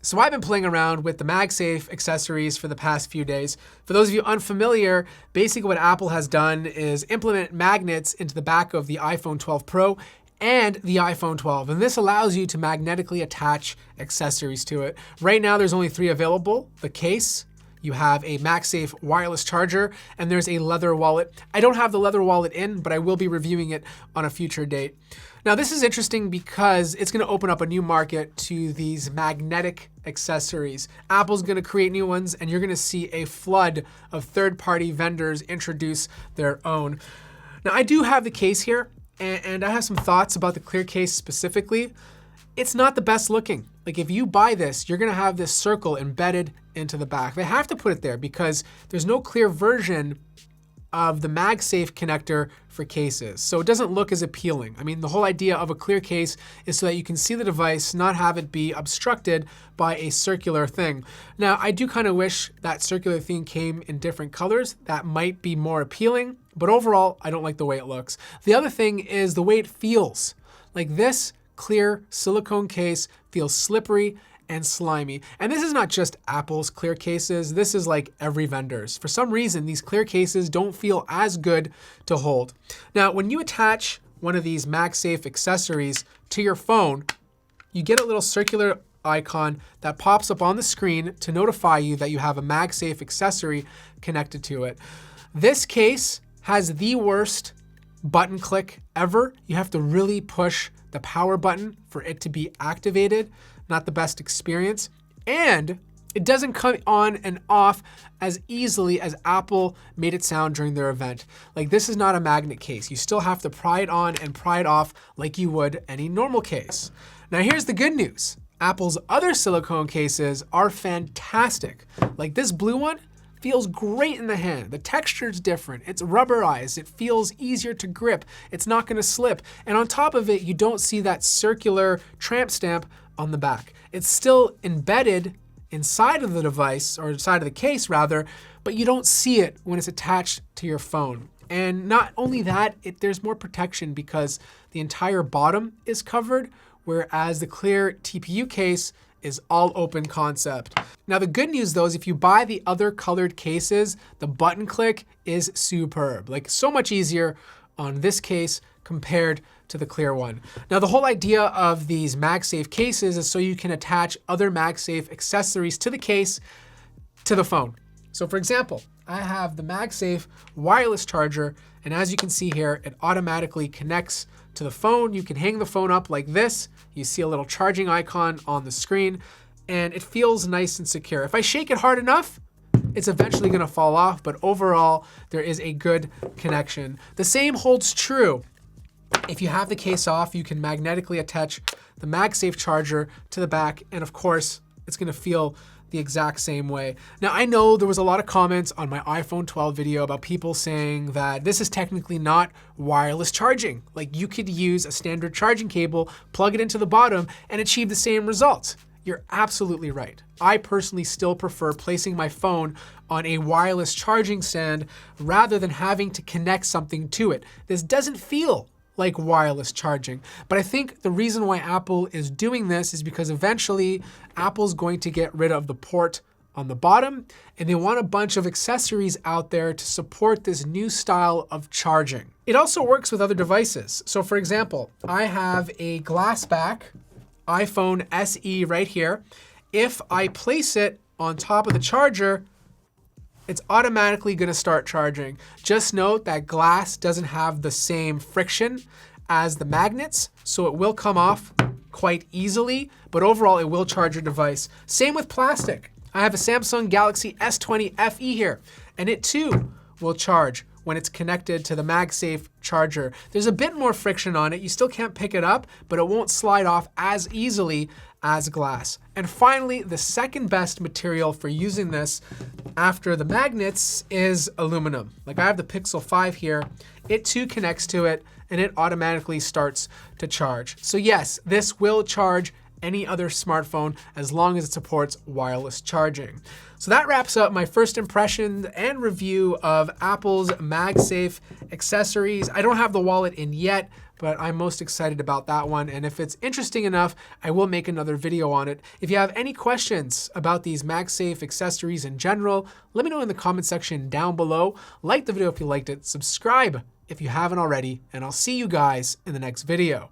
So I've been playing around with the MagSafe accessories for the past few days. For those of you unfamiliar, basically what Apple has done is implement magnets into the back of the iPhone 12 Pro and the iPhone 12. And this allows you to magnetically attach accessories to it. Right now, there's only 3 available: the case, you have a MagSafe wireless charger, and there's a leather wallet. I don't have the leather wallet in, but I will be reviewing it on a future date. Now, this is interesting because it's going to open up a new market to these magnetic accessories. Apple's going to create new ones, and you're going to see a flood of third-party vendors introduce their own. Now, I do have the case here, and I have some thoughts about the clear case specifically. It's not the best looking. Like, if you buy this, you're going to have this circle embedded into the back. They have to put it there because there's no clear version of the MagSafe connector for cases. So it doesn't look as appealing. I mean, the whole idea of a clear case is so that you can see the device, not have it be obstructed by a circular thing. Now, I do kind of wish that circular thing came in different colors. That might be more appealing, but overall, I don't like the way it looks. The other thing is the way it feels. Like, this clear silicone case feels slippery and slimy. And this is not just Apple's clear cases. This is like every vendor's. For some reason, these clear cases don't feel as good to hold. Now, when you attach one of these MagSafe accessories to your phone, you get a little circular icon that pops up on the screen to notify you that you have a MagSafe accessory connected to it. This case has the worst button click ever. You have to really push the power button for it to be activated. Not the best experience. And it doesn't come on and off as easily as Apple made it sound during their event. Like, this is not a magnet case. You still have to pry it on and pry it off like you would any normal case. Now, here's the good news. Apple's other silicone cases are fantastic. Like, this blue one feels great in the hand. The texture's different. It's rubberized. It feels easier to grip. It's not going to slip. And on top of it, you don't see that circular tramp stamp on the back. It's still embedded inside of the device, or inside of the case rather, but you don't see it when it's attached to your phone. And not only that, there's more protection because the entire bottom is covered, whereas the clear TPU case is all open concept. Now, the good news though is if you buy the other colored cases, the button click is superb. Like, so much easier on this case compared to the clear one. Now, the whole idea of these MagSafe cases is so you can attach other MagSafe accessories to the case to the phone. So for example, I have the MagSafe wireless charger, and as you can see here, it automatically connects to the phone. You can hang the phone up like this. You see a little charging icon on the screen, and it feels nice and secure. If I shake it hard enough, it's eventually gonna fall off, but overall, there is a good connection. The same holds true. If you have the case off, you can magnetically attach the MagSafe charger to the back, and of course, it's gonna feel the exact same way. Now, I know there was a lot of comments on my iPhone 12 video about people saying that this is technically not wireless charging. Like, you could use a standard charging cable, plug it into the bottom, and achieve the same results. You're absolutely right. I personally still prefer placing my phone on a wireless charging stand rather than having to connect something to it. This doesn't feel like wireless charging. But I think the reason why Apple is doing this is because eventually Apple's going to get rid of the port on the bottom, and they want a bunch of accessories out there to support this new style of charging. It also works with other devices. So for example, I have a glass back iPhone SE right here. If I place it on top of the charger, it's automatically gonna start charging. Just note that glass doesn't have the same friction as the magnets, so it will come off quite easily, but overall it will charge your device. Same with plastic. I have a Samsung Galaxy S20 FE here, and it too will charge when it's connected to the MagSafe charger. There's a bit more friction on it. You still can't pick it up, but it won't slide off as easily as glass. And finally, the second best material for using this after the magnets is aluminum. Like, I have the Pixel 5 here. It too connects to it, and it automatically starts to charge. So yes, this will charge any other smartphone as long as it supports wireless charging. So that wraps up my first impression and review of Apple's MagSafe accessories. I don't have the wallet in yet, but I'm most excited about that one. And if it's interesting enough, I will make another video on it. If you have any questions about these MagSafe accessories in general, let me know in the comment section down below. Like the video if you liked it, subscribe if you haven't already, and I'll see you guys in the next video.